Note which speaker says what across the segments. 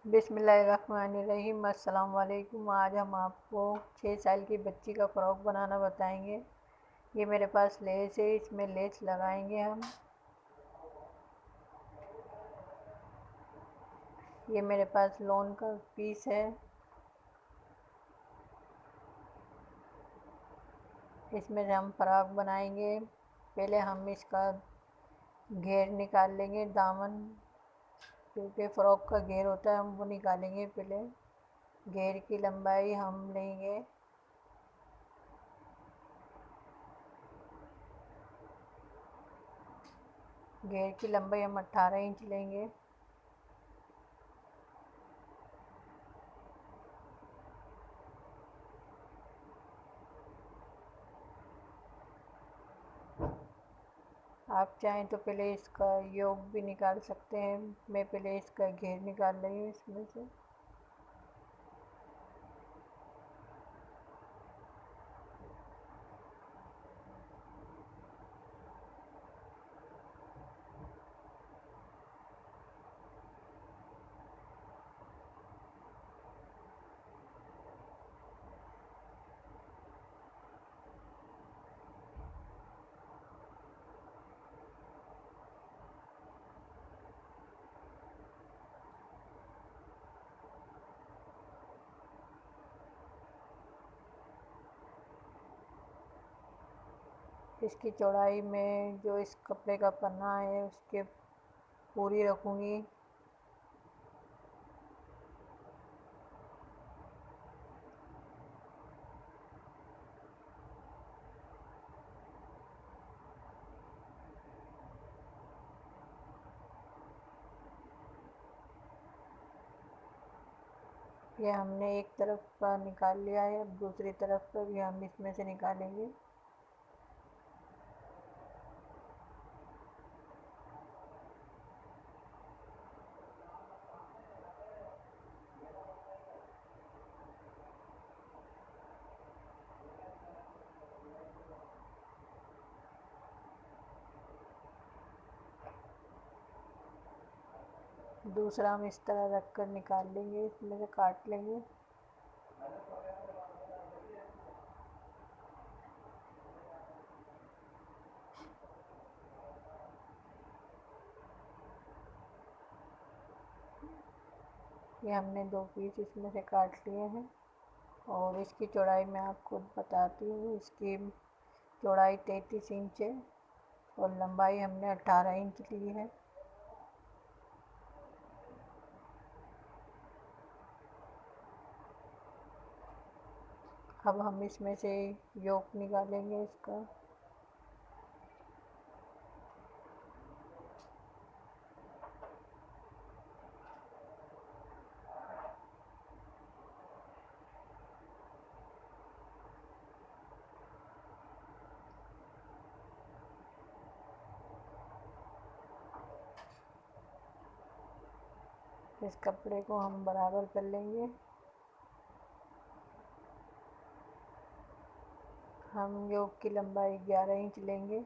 Speaker 1: बिस्मिल्लाहिर्रहमानिर्रहीम। अस्सलाम वालेकुम। आज हम आपको 6 साल की बच्ची का फ़्रॉक बनाना बताएंगे। ये मेरे पास लेस है, इसमें लेस लगाएंगे हम। ये मेरे पास लॉन का पीस है, इसमें से हम फ़्रॉक बनाएंगे। पहले हम इसका घेर निकाल लेंगे, दामन क्योंकि फ़्रॉक का घेर होता है, हम वो निकालेंगे। पहले घेर की लंबाई हम लेंगे, घेर की लंबाई हम 18 इंच लेंगे। आप चाहें तो पहले इसका योग भी निकाल सकते हैं। मैं पहले इसका घेर निकाल रही हूँ इसमें से। इसकी चौड़ाई में जो इस कपड़े का पन्ना है उसके पूरी रखूँगी। ये हमने एक तरफ का निकाल लिया है, अब दूसरी तरफ का भी हम इसमें से निकालेंगे। दूसरा हम इस तरह रख कर निकाल लेंगे, इसमें से काट लेंगे। ये हमने 2 पीस इसमें से काट लिए हैं और इसकी चौड़ाई मैं आपको बताती हूँ। इसकी चौड़ाई 33 इंच है और लंबाई हमने 18 इंच ली है। अब हम इसमें से योक निकालेंगे इसका। इस कपड़े को हम बराबर कर लेंगे। हम योक की लंबाई 11 इंच लेंगे।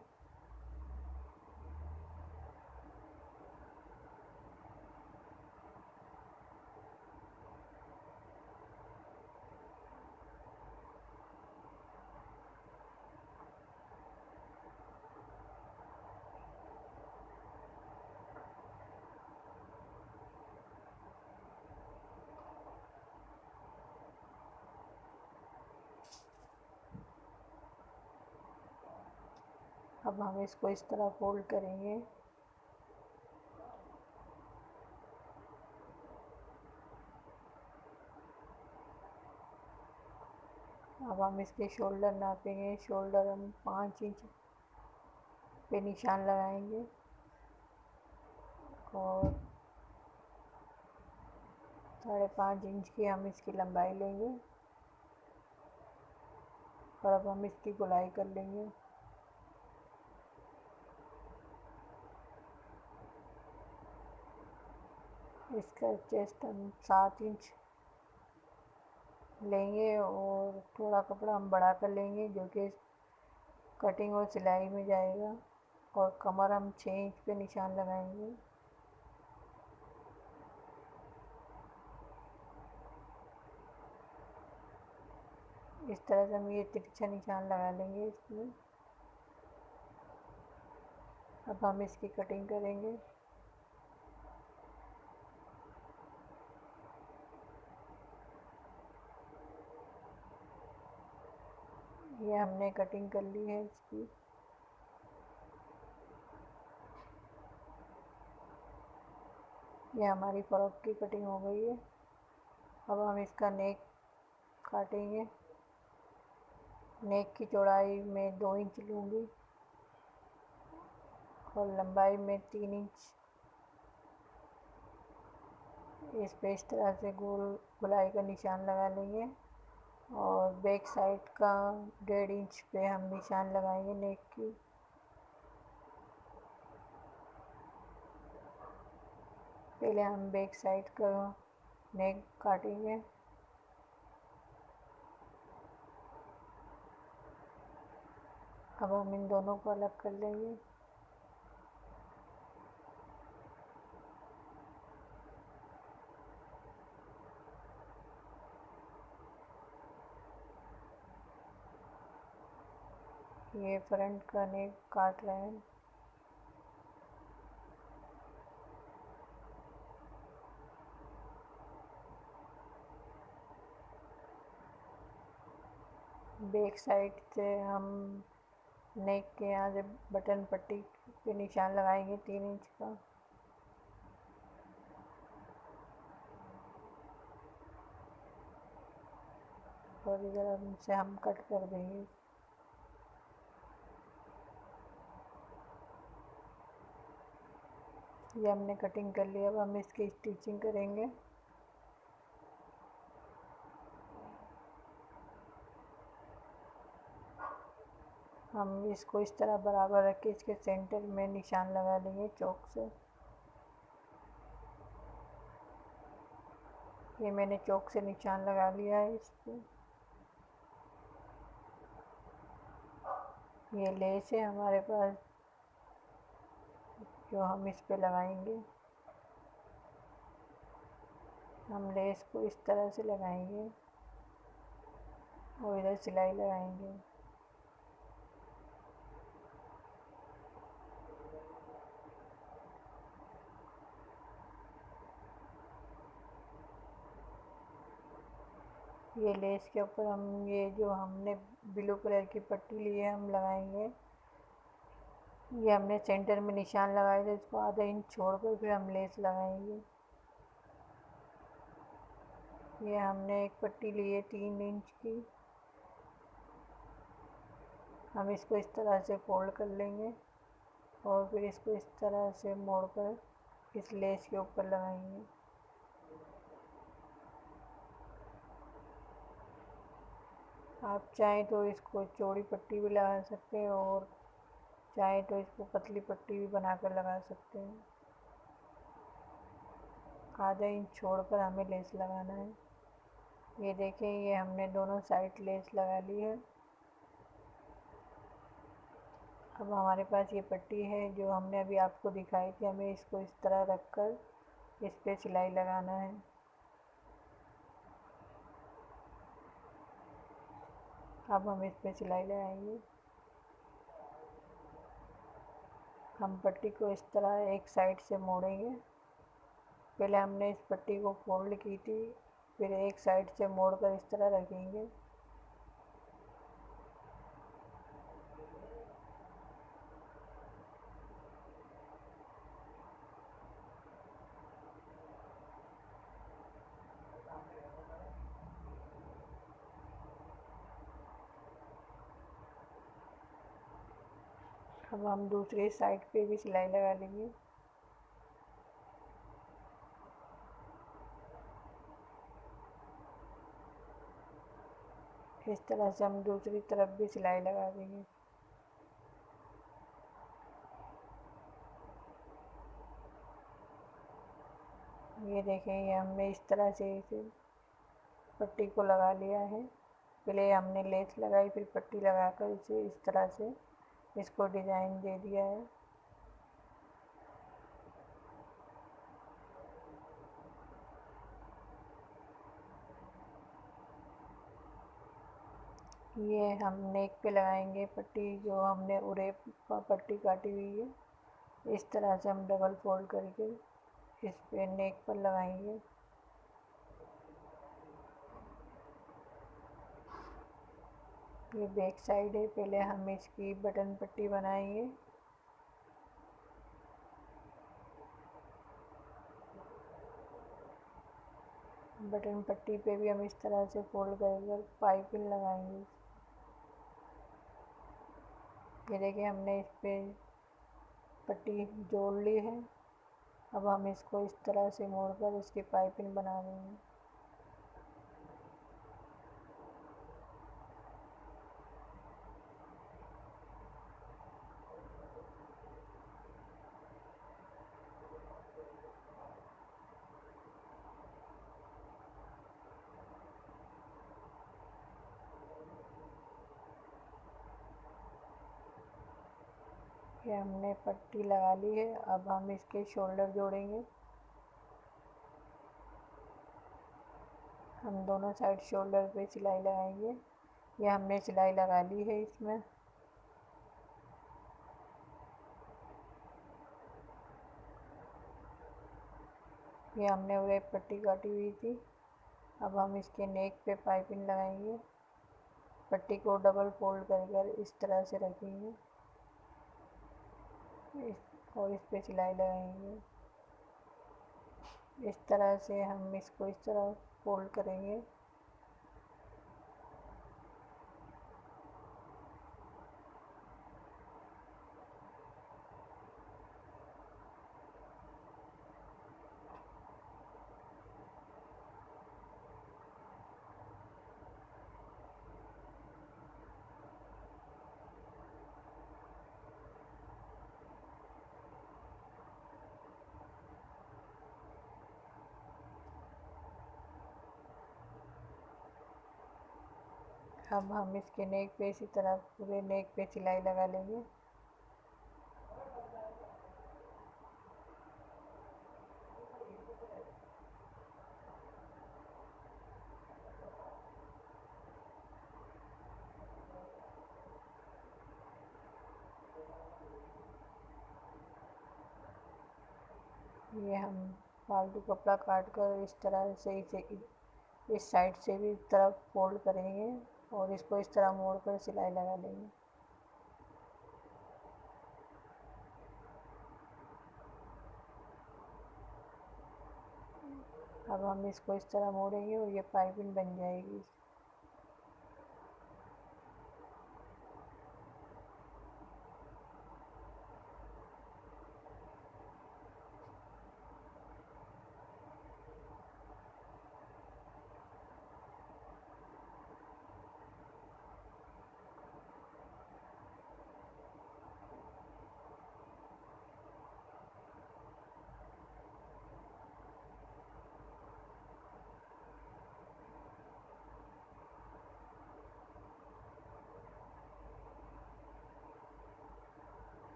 Speaker 1: अब हम इसको इस तरह फोल्ड करेंगे। अब हम इसके शोल्डर नापेंगे। शोल्डर हम 5 इंच पे निशान लगाएंगे और 5.5 इंच की हम इसकी लंबाई लेंगे और अब हम इसकी गोलाई कर लेंगे। इसका चेस्ट हम 7 इंच लेंगे और थोड़ा कपड़ा हम बढ़ा कर लेंगे जो कि कटिंग और सिलाई में जाएगा। और कमर हम 6 इंच पे निशान लगाएंगे। इस तरह से हम ये तिरछा निशान लगा लेंगे इसमें। अब हम इसकी कटिंग करेंगे। ये हमने कटिंग कर ली है इसकी। ये हमारी फ्रॉक की कटिंग हो गई है। अब हम इसका नेक काटेंगे। नेक की चौड़ाई में 2 इंच लूँगी और लंबाई में 3 इंच। इस पे इस तरह से गोल गोलाई का निशान लगा लेंगे और बैक साइड का 1.5 इंच पे हम निशान लगाएंगे नेक की। पहले हम बैक साइड का नेक काटेंगे। अब हम इन दोनों को अलग कर लेंगे। ये फ्रंट का नेक काट रहे हैं। बैक साइड से हम नेक के यहाँ से बटन पट्टी पे निशान लगाएंगे 3 इंच का। और इधर से हम कट कर देंगे। ये हमने कटिंग कर लिया। अब हम इसकी स्टिचिंग करेंगे। हम इसको इस तरह बराबर रख के इसके सेंटर में निशान लगा लेंगे चौक से। ये मैंने चौक से निशान लगा लिया है इस पे। ये लेस है हमारे पास जो हम इस पे लगाएंगे। हम लेस को इस तरह से लगाएंगे और इधर सिलाई लगाएंगे। ये लेस के ऊपर हम ये जो हमने ब्लू कलर की पट्टी ली है हम लगाएंगे। ये हमने सेंटर में निशान लगाए थे, इसको आधा इंच छोड़कर फिर हम लेस लगाएंगे। ये हमने एक पट्टी ली है 3 इंच की। हम इसको इस तरह से फोल्ड कर लेंगे और फिर इसको इस तरह से मोड़कर इस लेस के ऊपर लगाएंगे। आप चाहें तो इसको चौड़ी पट्टी भी लगा सकते हैं और चाहे तो इसको पतली पट्टी भी बनाकर लगा सकते हैं। आधा इंच छोड़कर हमें लेस लगाना है। ये देखें, ये हमने दोनों साइड लेस लगा ली है। अब हमारे पास ये पट्टी है जो हमने अभी आपको दिखाई थी। हमें इसको इस तरह रखकर इस पे सिलाई लगाना है। अब हम इस पे सिलाई लगाएंगे। हम पट्टी को इस तरह एक साइड से मोड़ेंगे। पहले हमने इस पट्टी को फोल्ड की थी, फिर एक साइड से मोड़कर इस तरह रखेंगे। अब हम दूसरी साइड पे भी सिलाई लगा लेंगे। इस तरह से हम दूसरी तरफ भी सिलाई लगा देंगे। ये देखें, ये हमने इस तरह से इसे पट्टी को लगा लिया है। पहले हमने लेस लगाई, फिर पट्टी लगाकर इसे इस तरह से इसको डिज़ाइन दे दिया है। ये हम नेक पे लगाएंगे पट्टी, जो हमने उरे पट्टी काटी हुई है इस तरह से हम डबल फोल्ड करके इस पे नेक पर लगाएंगे। ये बैक साइड है, पहले हम इसकी बटन पट्टी बनाएंगे। बटन पट्टी पे भी हम इस तरह से फोल्ड कर पाइपिंग लगाएंगे। ये देखिए हमने इस पे पट्टी जोड़ ली है। अब हम इसको इस तरह से मोड़कर इसकी पाइपिंग बना देंगे। ये हमने पट्टी लगा ली है। अब हम इसके शोल्डर जोड़ेंगे। हम दोनों साइड शोल्डर पे सिलाई लगाएंगे। ये हमने सिलाई लगा ली है इसमें। ये हमने उरे पट्टी काटी हुई थी। अब हम इसके नेक पे पाइपिंग लगाएंगे। पट्टी को डबल फोल्ड कर इस तरह से रखेंगे और इस पे सिलाई लगाएंगे। इस तरह से हम इसको इस तरह फोल्ड करेंगे। अब हम इसके नेक पे इसी तरह पूरे नेक पे सिलाई लगा लेंगे। ये हम फालतू कपड़ा काट कर इस तरह से इसे इस साइड से भी इस तरफ फोल्ड करेंगे और इसको इस तरह मोड़ कर सिलाई लगा लेंगे। अब हम इसको इस तरह मोड़ेंगे और ये पाइपिंग बन जाएगी।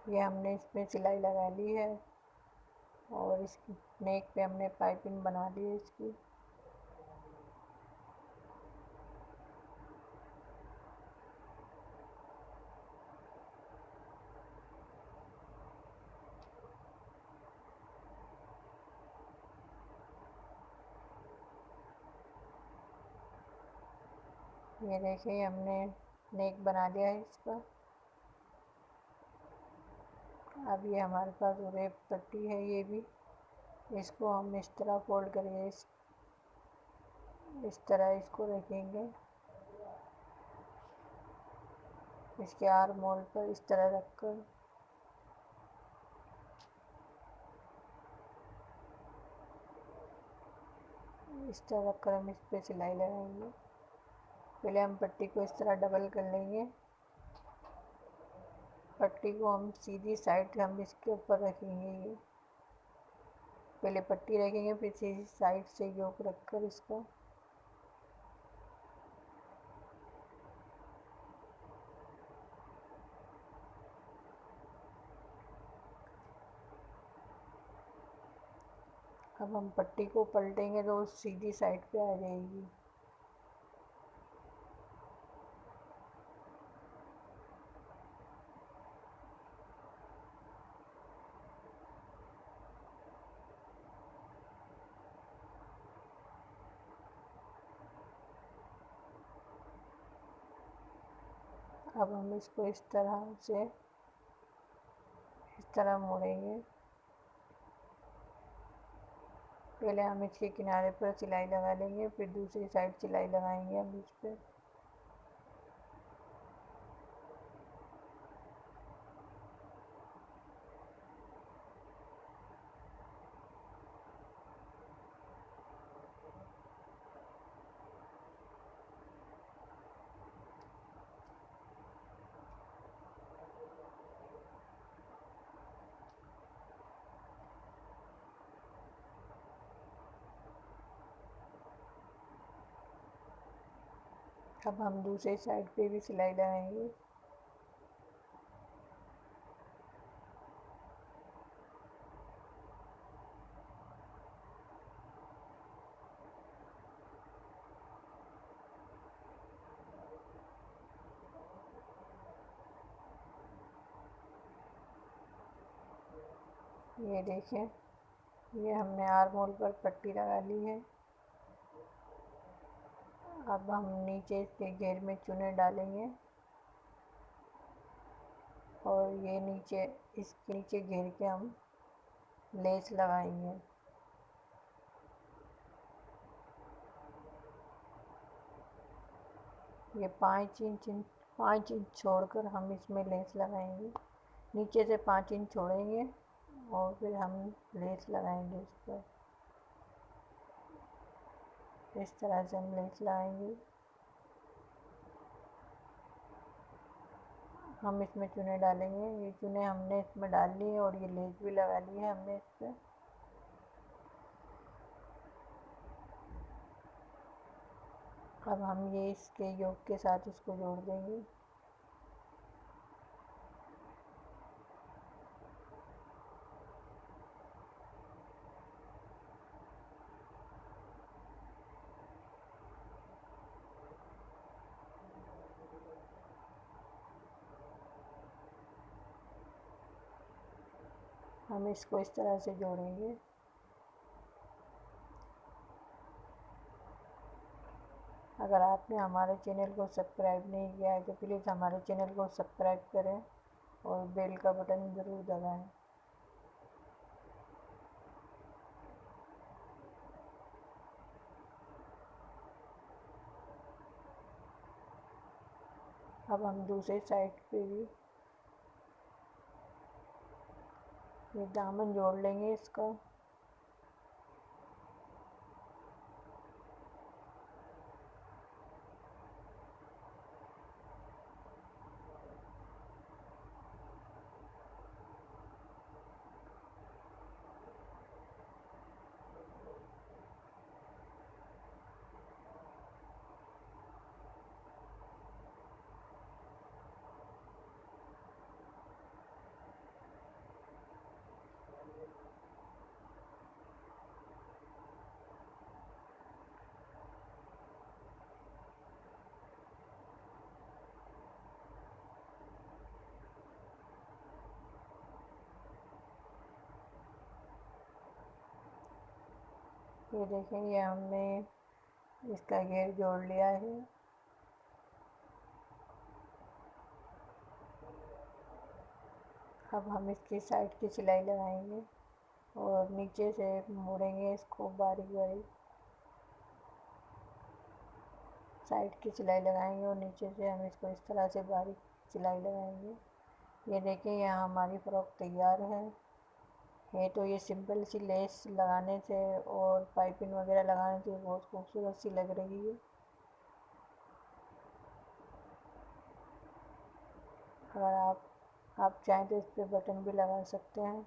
Speaker 1: ये हमने इसमें सिलाई लगा ली है और इसकी नेक पे हमने पाइपिंग बना ली है इसकी। ये देखिए हमने नेक बना लिया है इसका। अब ये हमारे पास रेप पट्टी है, ये भी इसको हम इस तरह फोल्ड करेंगे। इस तरह इसको रखेंगे इसके आर्म होल पर इस तरह रखकर इस तरह रखकर हम इस पे सिलाई लगाएंगे। पहले हम पट्टी को इस तरह डबल कर लेंगे। पट्टी को हम सीधी साइड हम इसके ऊपर रखेंगे। ये पहले पट्टी रखेंगे फिर सीधी साइड से योक रखकर इसको अब हम पट्टी को पलटेंगे तो सीधी साइड पे आ जाएगी। अब हम इसको इस तरह मोड़ेंगे। पहले हम इसके किनारे पर सिलाई लगा लेंगे, फिर दूसरी साइड सिलाई लगाएंगे हम इस पर। अब हम दूसरी साइड पे भी सिलाई लगाएंगे। ये देखें, ये हमने आर्म होल पर पट्टी लगा ली है। अब हम नीचे इसके घेर में चुने डालेंगे और ये नीचे इसके नीचे घेर के हम लेस लगाएंगे। ये 5 इंच छोड़कर हम इसमें लेस लगाएंगे। नीचे से 5 इंच छोड़ेंगे और फिर हम लेस लगाएंगे इस पर। इस तरह से हम लेस लगाएंगे। हम इसमें चुने डालेंगे। ये चुने हमने इसमें डाल ली है और ये लेस भी लगा ली है हमने इस पर। अब हम ये इसके योक के साथ इसको जोड़ देंगे। हम इसको इस तरह से जोड़ेंगे। अगर आपने हमारे चैनल को सब्सक्राइब नहीं किया है तो प्लीज़ हमारे चैनल को सब्सक्राइब करें और बेल का बटन ज़रूर दबाएं। अब हम दूसरे साइड पे भी ये दामन जोड़ लेंगे इसका। ये देखें, ये हमने इसका घेर जोड़ लिया है। अब हम इसकी साइड की सिलाई लगाएंगे और नीचे से मोड़ेंगे इसको बारीक बारीक। साइड की सिलाई लगाएंगे और नीचे से हम इसको इस तरह से बारीक सिलाई लगाएंगे। ये देखें, यहाँ हमारी फ्रॉक तैयार है तो ये सिंपल सी लेस लगाने से और पाइपिंग वगैरह लगाने से बहुत खूबसूरत सी लग रही है। अगर आप चाहें तो इस पर बटन भी लगा सकते हैं।